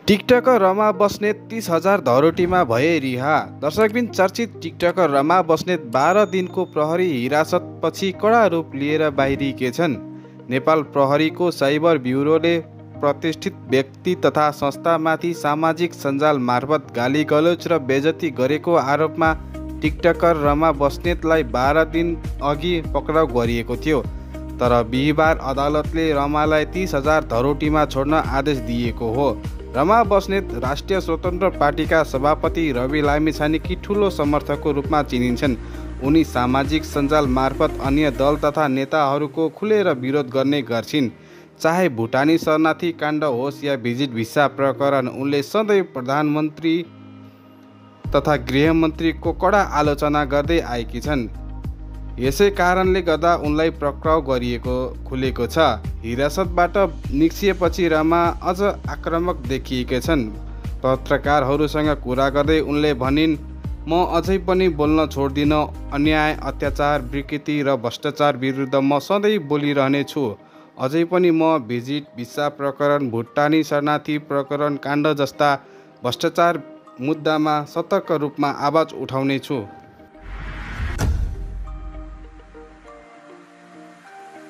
TikToker Rama Basnet 30,000 धरोटीमा भए रिहा। दर्शकबिन चर्चित टिकटकर रमा बस्नेत 12 दिनको प्रहरी हिरासतपछि कडा रूप लिएर बाहिरिएछन्। नेपाल प्रहरीको साइबर ब्युरोले प्रतिष्ठित व्यक्ति तथा संस्थामाथि सामाजिक सञ्जाल मार्फत गाली गलौज र बेइज्जती गरेको आरोपमा टिकटकर रमा बस्नेतलाई 12 दिन अघि पक्राउ गरिएको थियो। तर बिहिबार अदालतले रमालाई 30,000 धरोटीमा छोड्न आदेश दिएको हो। रमा बस्नेत राष्ट्रिय स्वतन्त्र पार्टीका सभापति रवि लामिछानेकी ठूलो समर्थकको रूपमा चिनिन्छन्। उनी सामाजिक सञ्जाल मार्फत अन्य दल तथा नेताहरूको खुलेर विरोध गर्ने गर्छिन्। चाहे भुटानी शरणार्थी काण्ड होस् या भिजिट भिसा प्रकरण, उनले सधैँ प्रधानमन्त्री तथा गृहमन्त्रीको कडा आलोचना गर्दै आएकी छन्। यसै कारणले गर्दा उनलाई पक्राउ गरिएको खुलेको छ। हिरासतबाट निस्किएपछि रमा अझ आक्रामक देखिएका छन्। पत्रकारहरूसँग कुरा गर्दै उनले भनिन्, म अझै पनि बोल्न छोड्दिन। अन्याय, अत्याचार, विकृति र भ्रष्टाचार विरुद्ध म सधैँ बोलिरहनेछु। अझै पनि म भिजिट भिसा प्रकरण, भुटानी शरणार्थी प्रकरण काण्ड जस्ता भ्रष्टाचार मुद्दामा सतर्क रूपमा आवाज उठाउनेछु।